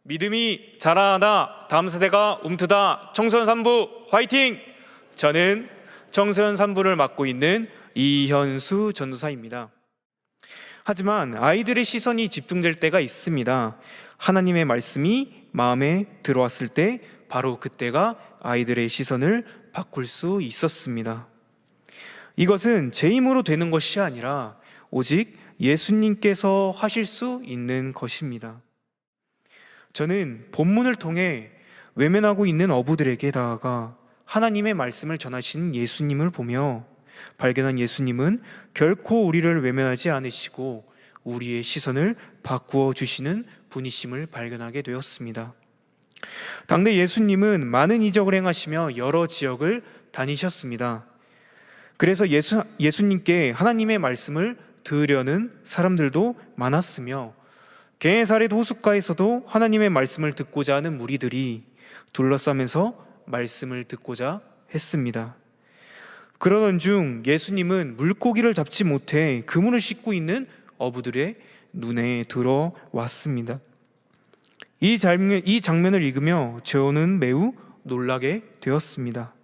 믿음이 자라나다 다음 세대가 움트다 청소년 3부 화이팅! 저는 청소년 3부를 맡고 있는 이현수 전도사입니다. 하지만 아이들의 시선이 집중될 때가 있습니다. 하나님의 말씀이 마음에 들어왔을 때 바로 그때가 아이들의 시선을 바꿀 수 있었습니다. 이것은 제 힘으로 되는 것이 아니라 오직 예수님께서 하실 수 있는 것입니다. 저는 본문을 통해 외면하고 있는 어부들에게 다가가 하나님의 말씀을 전하신 예수님을 보며 발견한 예수님은 결코 우리를 외면하지 않으시고 우리의 시선을 바꾸어 주시는 분이심을 발견하게 되었습니다. 당대 예수님은 많은 이적을 행하시며 여러 지역을 다니셨습니다. 그래서 예수님께 하나님의 말씀을 들으려는 사람들도 많았으며 게네사렛 호숫가에서도 하나님의 말씀을 듣고자 하는 무리들이 둘러싸면서 말씀을 듣고자 했습니다. 그러던 중 예수님은 물고기를 잡지 못해 그물을 씻고 있는 어부들의 눈에 들어왔습니다. 이 장면을 읽으며 저는 매우 놀라게 되었습니다.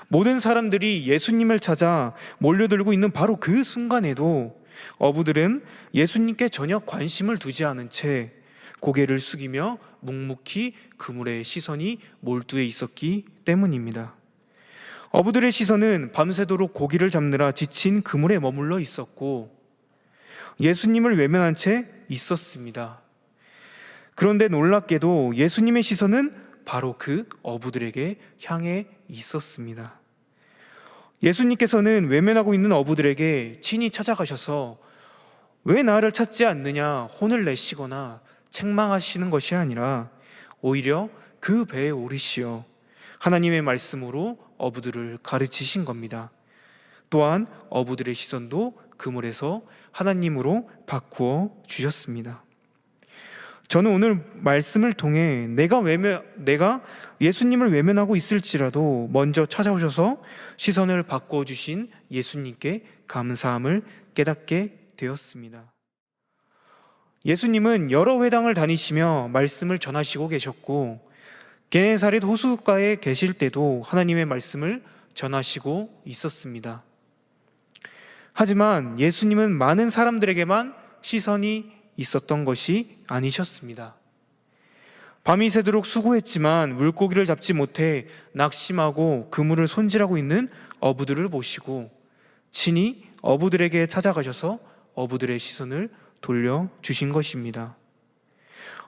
모든 사람들이 예수님을 찾아 몰려들고 있는 바로 그 순간에도 어부들은 예수님께 전혀 관심을 두지 않은 채 고개를 숙이며 묵묵히 그물에 시선이 몰두해 있었기 때문입니다. 어부들의 시선은 밤새도록 고기를 잡느라 지친 그물에 머물러 있었고 예수님을 외면한 채 있었습니다. 그런데 놀랍게도 예수님의 시선은 바로 그 어부들에게 향해 있었습니다. 예수님께서는 외면하고 있는 어부들에게 친히 찾아가셔서 왜 나를 찾지 않느냐 혼을 내시거나 책망하시는 것이 아니라 오히려 그 배에 오르시어 하나님의 말씀으로 어부들을 가르치신 겁니다. 또한 어부들의 시선도 그물에서 하나님으로 바꾸어 주셨습니다. 저는 오늘 말씀을 통해 내가 예수님을 외면하고 있을지라도 먼저 찾아오셔서 시선을 바꾸어 주신 예수님께 감사함을 깨닫게 되었습니다. 예수님은 여러 회당을 다니시며 말씀을 전하시고 계셨고 게네사렛 호숫가에 계실 때도 하나님의 말씀을 전하시고 있었습니다. 하지만 예수님은 많은 사람들에게만 시선이 있었던 것이 아니셨습니다. 밤이 새도록 수고했지만 물고기를 잡지 못해 낙심하고 그물을 손질하고 있는 어부들을 보시고 친히 어부들에게 찾아가셔서 어부들의 시선을 돌려주신 것입니다.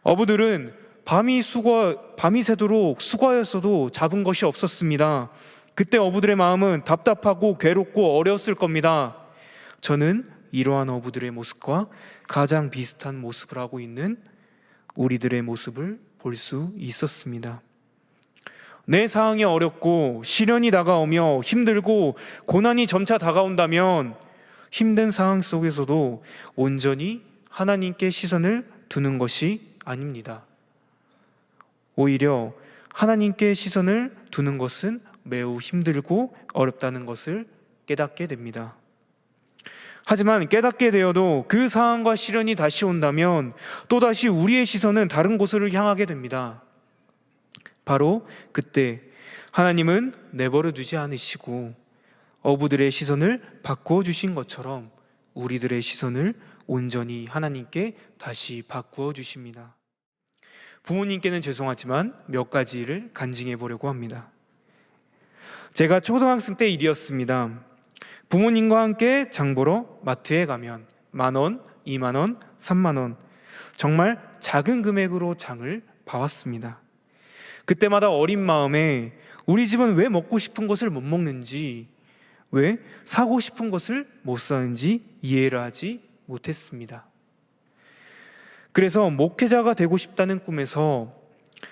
어부들은 밤이 새도록 수고하였어도 잡은 것이 없었습니다. 그때 어부들의 마음은 답답하고 괴롭고 어려웠을 겁니다. 저는 이러한 어부들의 모습과 가장 비슷한 모습을 하고 있는 우리들의 모습을 볼 수 있었습니다. 내 상황이 어렵고 시련이 다가오며 힘들고 고난이 점차 다가온다면 힘든 상황 속에서도 온전히 하나님께 시선을 두는 것이 아닙니다. 오히려 하나님께 시선을 두는 것은 매우 힘들고 어렵다는 것을 깨닫게 됩니다. 하지만 깨닫게 되어도 그 상황과 시련이 다시 온다면 또다시 우리의 시선은 다른 곳으로 향하게 됩니다. 바로 그때 하나님은 내버려 두지 않으시고 어부들의 시선을 바꾸어 주신 것처럼 우리들의 시선을 온전히 하나님께 다시 바꾸어 주십니다. 부모님께는 죄송하지만 몇 가지를 간증해 보려고 합니다. 제가 초등학생 때 일이었습니다. 부모님과 함께 장 보러 마트에 가면 10,000원, 20,000원, 30,000원 정말 작은 금액으로 장을 봐왔습니다. 그때마다 어린 마음에 우리 집은 왜 먹고 싶은 것을 못 먹는지, 왜 사고 싶은 것을 못 사는지 이해를 하지 못했습니다. 그래서 목회자가 되고 싶다는 꿈에서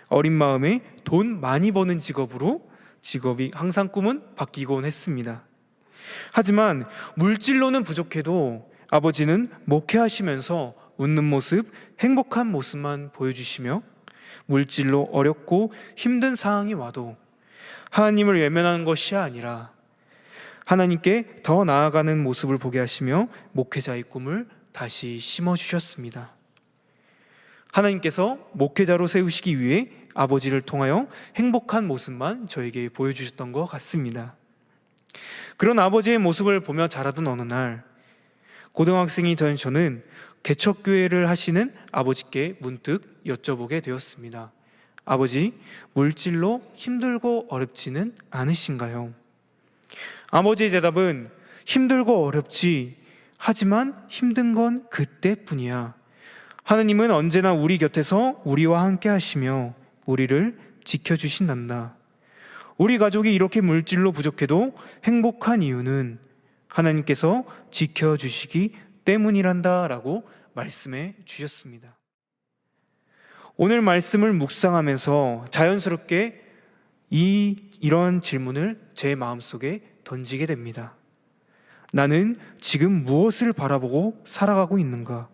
어린 마음에 돈 많이 버는 직업이 항상 꿈은 바뀌곤 했습니다. 하지만 물질로는 부족해도 아버지는 목회하시면서 웃는 모습, 행복한 모습만 보여주시며 물질로 어렵고 힘든 상황이 와도 하나님을 외면하는 것이 아니라 하나님께 더 나아가는 모습을 보게 하시며 목회자의 꿈을 다시 심어주셨습니다. 하나님께서 목회자로 세우시기 위해 아버지를 통하여 행복한 모습만 저에게 보여주셨던 것 같습니다. 그런 아버지의 모습을 보며 자라던 어느 날, 고등학생이 된 저는 개척교회를 하시는 아버지께 문득 여쭤보게 되었습니다. 아버지, 물질로 힘들고 어렵지는 않으신가요? 아버지의 대답은 힘들고 어렵지, 하지만 힘든 건 그때뿐이야. 하느님은 언제나 우리 곁에서 우리와 함께 하시며 우리를 지켜주신단다. 우리 가족이 이렇게 물질로 부족해도 행복한 이유는 하나님께서 지켜주시기 때문이란다 라고 말씀해 주셨습니다. 오늘 말씀을 묵상하면서 자연스럽게 이런 질문을 제 마음속에 던지게 됩니다. 나는 지금 무엇을 바라보고 살아가고 있는가?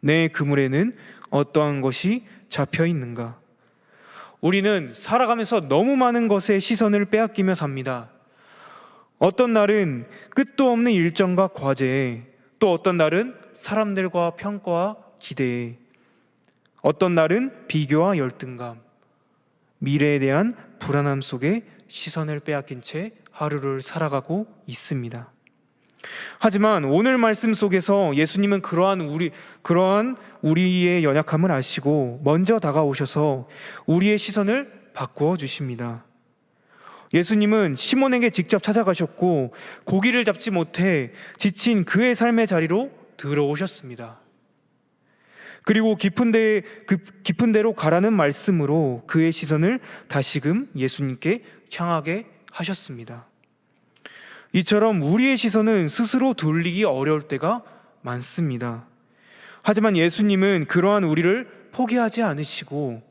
내 그물에는 어떠한 것이 잡혀 있는가? 우리는 살아가면서 너무 많은 것에 시선을 빼앗기며 삽니다. 어떤 날은 끝도 없는 일정과 과제에, 또 어떤 날은 사람들과 평가와 기대에, 어떤 날은 비교와 열등감, 미래에 대한 불안함 속에 시선을 빼앗긴 채 하루를 살아가고 있습니다. 하지만 오늘 말씀 속에서 예수님은 그러한 우리의 연약함을 아시고 먼저 다가오셔서 우리의 시선을 바꾸어 주십니다. 예수님은 시몬에게 직접 찾아가셨고 고기를 잡지 못해 지친 그의 삶의 자리로 들어오셨습니다. 그리고 깊은 데로 가라는 말씀으로 그의 시선을 다시금 예수님께 향하게 하셨습니다. 이처럼 우리의 시선은 스스로 돌리기 어려울 때가 많습니다. 하지만 예수님은 그러한 우리를 포기하지 않으시고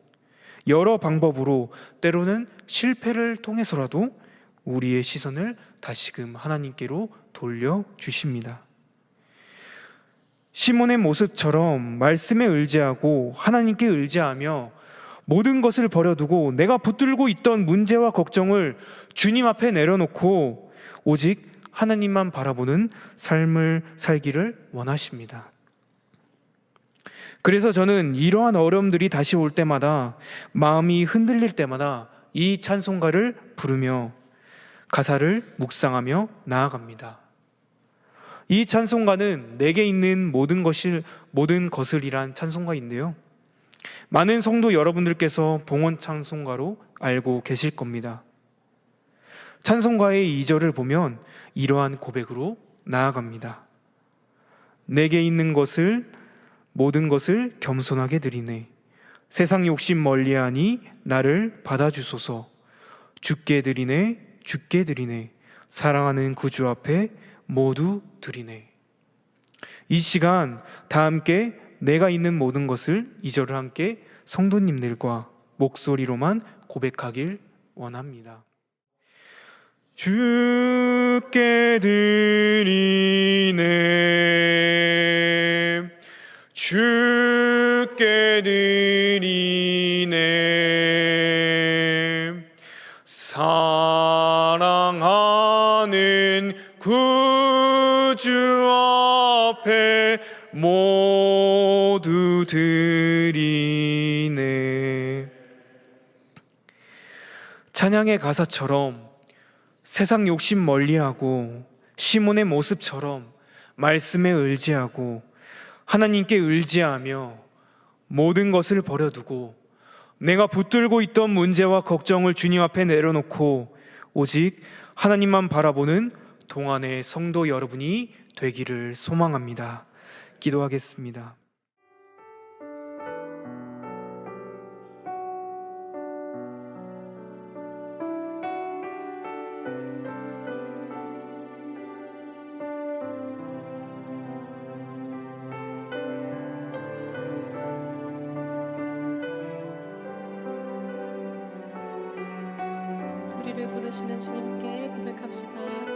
여러 방법으로, 때로는 실패를 통해서라도 우리의 시선을 다시금 하나님께로 돌려주십니다. 시몬의 모습처럼 말씀에 의지하고 하나님께 의지하며 모든 것을 버려두고 내가 붙들고 있던 문제와 걱정을 주님 앞에 내려놓고 오직 하나님만 바라보는 삶을 살기를 원하십니다. 그래서 저는 이러한 어려움들이 다시 올 때마다, 마음이 흔들릴 때마다 이 찬송가를 부르며 가사를 묵상하며 나아갑니다. 이 찬송가는 내게 있는 모든 것을이란 찬송가인데요, 많은 성도 여러분들께서 봉헌 찬송가로 알고 계실 겁니다. 찬송가의 2절을 보면 이러한 고백으로 나아갑니다. 내게 있는 모든 것을 겸손하게 드리네. 세상 욕심 멀리하니 나를 받아주소서. 주께 드리네. 사랑하는 구주 앞에 모두 드리네. 이 시간 다 함께 내가 있는 모든 것을 2절을 함께 성도님들과 목소리로만 고백하길 원합니다. 주께 드리네. 주께 드리네. 사랑하는 구주 앞에 모두 드리네. 찬양의 가사처럼 세상 욕심 멀리하고 시몬의 모습처럼 말씀에 의지하고 하나님께 의지하며 모든 것을 버려두고 내가 붙들고 있던 문제와 걱정을 주님 앞에 내려놓고 오직 하나님만 바라보는 동안의 성도 여러분이 되기를 소망합니다. 기도하겠습니다. 우리를 부르시는 주님께 고백합시다.